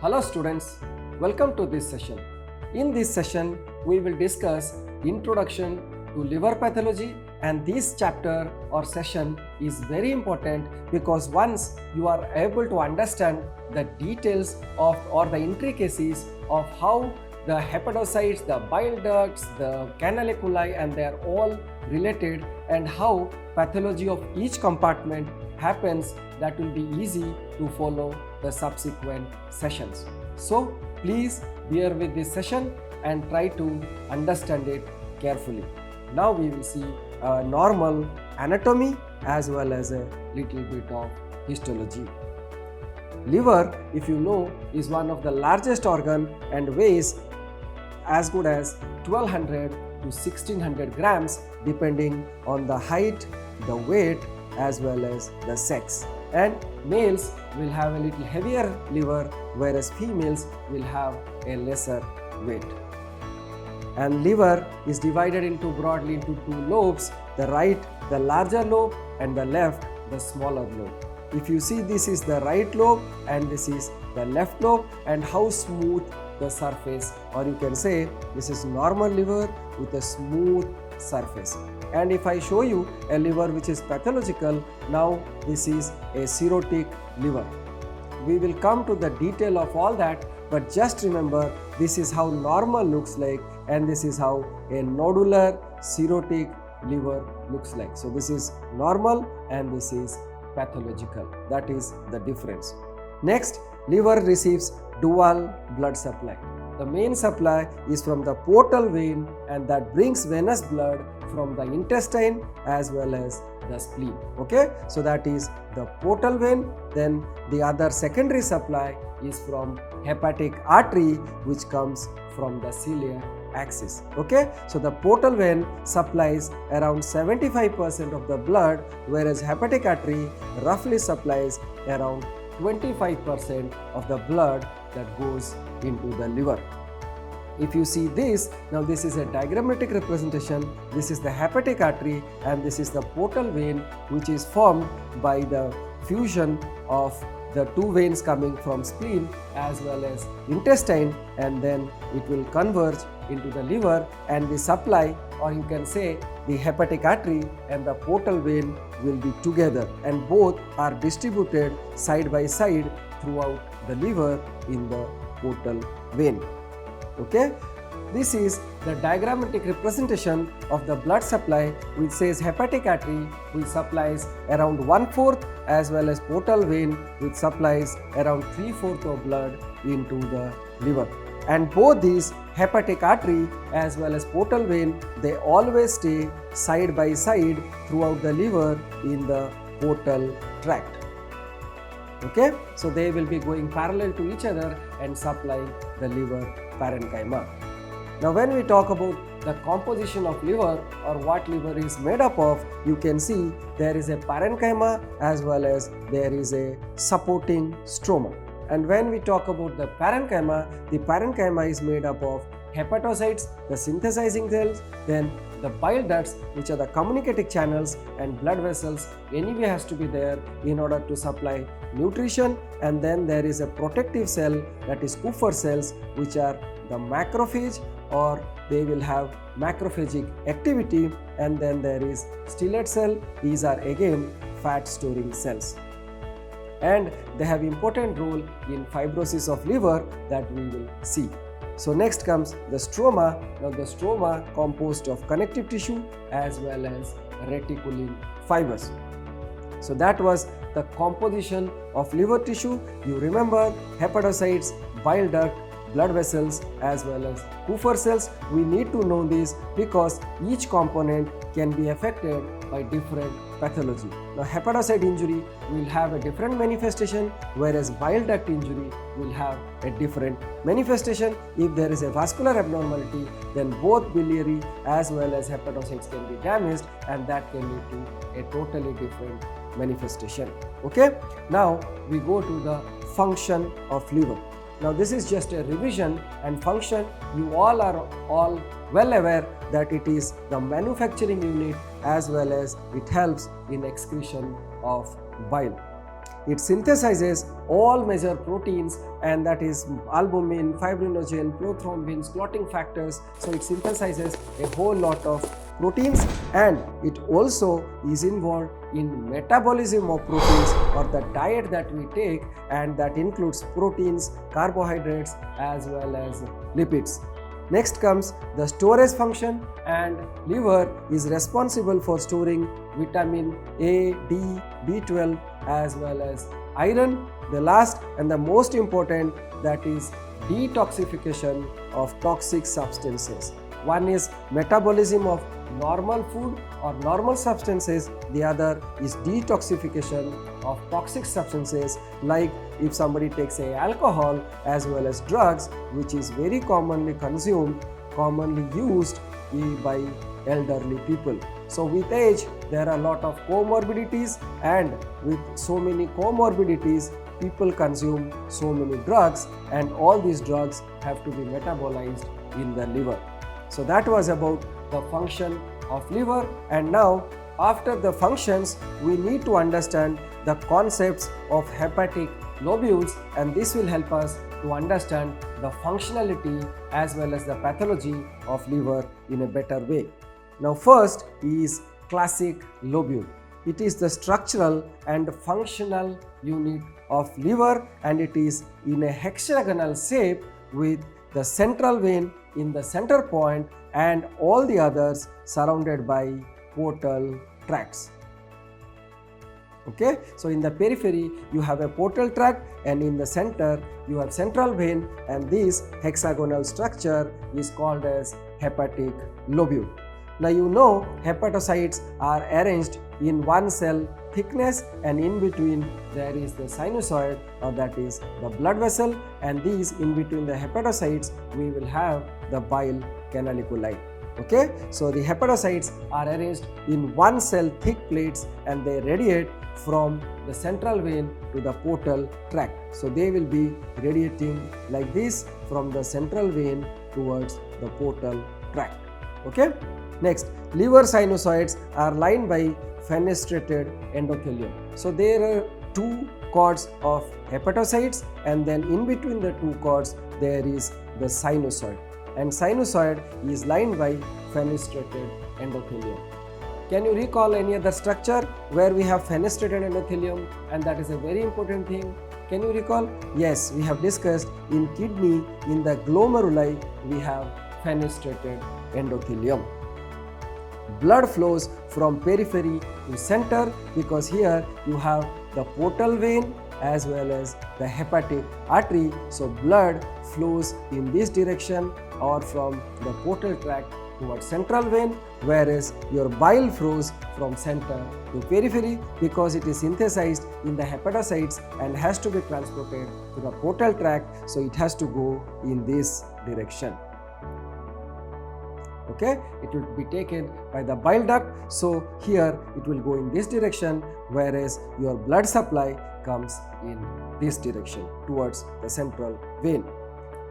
Hello students, welcome to this session. In this session, we will discuss introduction to liver pathology, and this chapter or session is very important because once you are able to understand the details of or the intricacies of how the hepatocytes, the bile ducts, the canaliculi, and they are all related, and how pathology of each compartment happens, that will be easy to follow the subsequent sessions. So please bear with this session and try to understand it carefully. Now we will see a normal anatomy as well as a little bit of histology. Liver, if you know, is one of the largest organ and weighs as good as 1200 to 1600 grams depending on the height, the weight as well as the sex. And males will have a little heavier liver, whereas females will have a lesser weight. And liver is divided into broadly into two lobes, the right the larger lobe and the left the smaller lobe. If you see, this is the right lobe and this is the left lobe, and how smooth the surface, or you can say this is normal liver with a smooth surface. And if I show you a liver which is pathological, now this is a cirrhotic liver. We will come to the detail of all that, but just remember this is how normal looks like and this is how a nodular cirrhotic liver looks like. So this is normal and this is pathological. That is the difference. Next, liver receives dual blood supply. The main supply is from the portal vein, and that brings venous blood from the intestine as well as the spleen. Okay, so that is the portal vein. Then the other secondary supply is from hepatic artery, which comes from the celiac axis. Okay, so the portal vein supplies around 75% of the blood, whereas hepatic artery roughly supplies around 25% of the blood that goes into the liver. If you see this, now this is a diagrammatic representation. This is the hepatic artery and this is the portal vein, which is formed by the fusion of the two veins coming from spleen as well as intestine, and then it will converge into the liver, and the supply, or you can say the hepatic artery and the portal vein will be together, and both are distributed side by side throughout the liver in the portal vein. Okay, this is the diagrammatic representation of the blood supply, which says hepatic artery which supplies around 1/4 as well as portal vein which supplies around 3/4 of blood into the liver. And both these hepatic artery as well as portal vein, they always stay side by side throughout the liver in the portal tract. Okay, so they will be going parallel to each other and supplying the liver parenchyma. Now when we talk about the composition of liver or what liver is made up of, you can see there is a parenchyma as well as there is a supporting stroma. And when we talk about the parenchyma is made up of hepatocytes, the synthesizing cells, then the bile ducts, which are the communicating channels, and blood vessels anyway has to be there in order to supply nutrition. And then there is a protective cell, that is Kupffer cells, which are the macrophage, or they will have macrophagic activity. And then there is stellate cell. These are again fat storing cells, and they have important role in fibrosis of liver that we will see. So next comes the stroma. Now the stroma composed of connective tissue as well as reticulin fibers. So that was the composition of liver tissue. You remember hepatocytes, bile duct, blood vessels as well as Kupffer cells. We need to know this because each component can be affected by different pathology. Now hepatocyte injury will have a different manifestation, whereas bile duct injury will have a different manifestation. If there is a vascular abnormality, then both biliary as well as hepatocytes can be damaged, and that can lead to a totally different manifestation. Okay, now we go to the function of liver. Now this is just a revision, and function, you all are well aware that it is the manufacturing unit as well as it helps in excretion of bile. it synthesizes all major proteins, and that is albumin, fibrinogen, prothrombins, clotting factors. So it synthesizes a whole lot of proteins, and it also is involved in metabolism of proteins or the diet that we take, and that includes proteins, carbohydrates as well as lipids. Next comes the storage function, and liver is responsible for storing vitamin A, D, B12 as well as iron. The last and the most important, that is detoxification of toxic substances. One is metabolism of normal food or normal substances, the other is detoxification of toxic substances, like if somebody takes say alcohol as well as drugs, which is very commonly consumed, commonly used by elderly people. So with age there are a lot of comorbidities, and with so many comorbidities people consume so many drugs, and all these drugs have to be metabolized in the liver. So that was about the function of liver, and now after the functions we need to understand the concepts of hepatic lobules, and this will help us to understand the functionality as well as the pathology of liver in a better way. Now first is classic lobule. It is the structural and functional unit of liver, and it is in a hexagonal shape with the central vein in the center point and all the others surrounded by portal tracts. Okay, so in the periphery you have a portal tract, and in the center you have central vein, and this hexagonal structure is called as hepatic lobule. Now you know hepatocytes are arranged in one cell thickness, and in between there is the sinusoid, or that is the blood vessel, and these in between the hepatocytes we will have the bile canaliculi. Okay, so the hepatocytes are arranged in one cell thick plates, and they radiate from the central vein to the portal tract. So they will be radiating like this from the central vein towards the portal tract. Okay, next, liver sinusoids are lined by fenestrated endothelium. So there are two cords of hepatocytes, and then in between the two cords there is the sinusoid, and sinusoid is lined by fenestrated endothelium. Can you recall any other structure where we have fenestrated endothelium, and that is a very important thing? Can you recall? Yes, we have discussed in kidney, in the glomeruli we have fenestrated endothelium. Blood flows from periphery to center, because here you have the portal vein as well as the hepatic artery. So blood flows in this direction or from the portal tract towards central vein, whereas your bile flows from center to periphery, because it is synthesized in the hepatocytes and has to be transported to the portal tract, so it has to go in this direction. Okay, it will be taken by the bile duct, so here it will go in this direction, whereas your blood supply comes in this direction towards the central vein.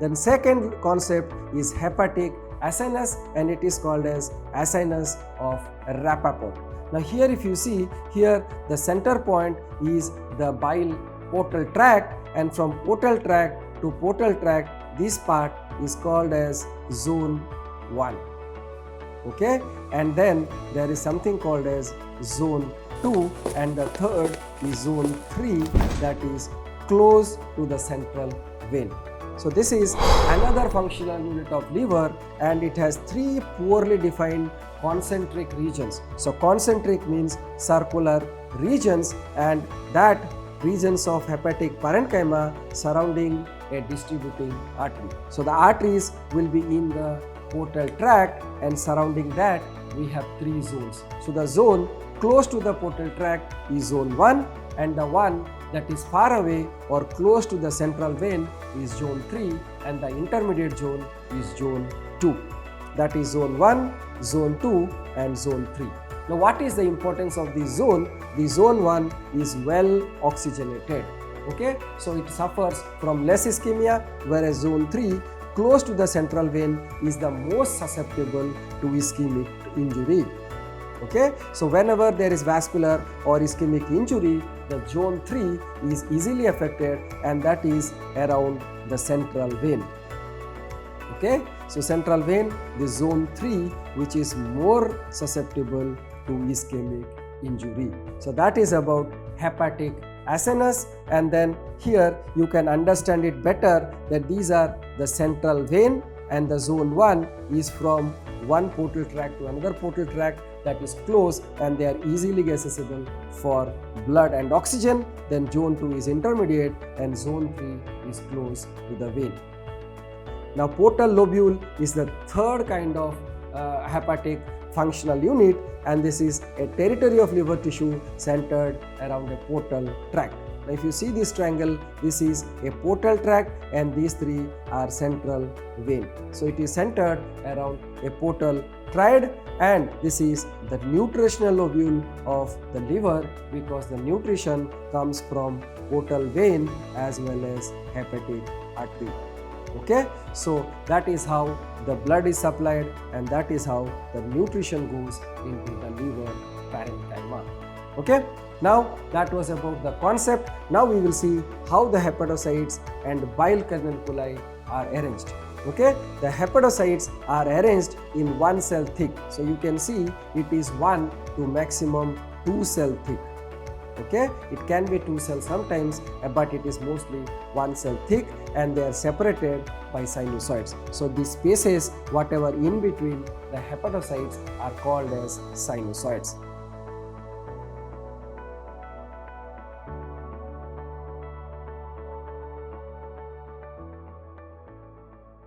Then second concept is hepatic acinus, and it is called as acinus of Rappaport. Now here if you see, here the center point is the bile portal tract, and from portal tract to portal tract this part is called as zone 1. Okay, and then there is something called as zone 2, and the third is zone 3, that is close to the central vein. So this is another functional unit of liver, and it has three poorly defined concentric regions. So concentric means circular regions, and that regions of hepatic parenchyma surrounding a distributing artery. So the arteries will be in the portal tract, and surrounding that we have three zones. So the zone close to the portal tract is zone 1, and the one that is far away or close to the central vein is zone 3, and the intermediate zone is zone 2. That is zone 1, zone 2 and zone 3. Now what is the importance of this zone? The zone 1 is well oxygenated. Okay, so it suffers from less ischemia, whereas zone 3 close to the central vein is the most susceptible to ischemic injury. Okay, so whenever there is vascular or ischemic injury, the zone 3 is easily affected, and that is around the central vein. Okay, so central vein, the zone 3, which is more susceptible to ischemic injury. So that is about hepatic acinus, and then here you can understand it better that these are the central vein, and the zone 1 is from one portal tract to another portal tract that is close, and they are easily accessible for blood and oxygen. Then zone 2 is intermediate, and zone 3 is close to the vein. Now portal lobule is the third kind of hepatic functional unit, and this is a territory of liver tissue centered around a portal tract. Now if you see this triangle, this is a portal tract, and these three are central vein. So it is centered around a portal tract, and this is the nutritional lobule of the liver, because the nutrition comes from portal vein as well as hepatic artery. Okay, so that is how the blood is supplied, and that is how the nutrition goes into the liver parenchyma. Okay, now that was about the concept. Now we will see how the hepatocytes and bile canaliculi are arranged. Okay, the hepatocytes are arranged in one cell thick. So you can see it is 1 to maximum 2 cell thick. Okay, it can be 2 cells sometimes, but it is mostly 1 cell thick, and they are separated by sinusoids. So these spaces, whatever in between the hepatocytes, are called as sinusoids.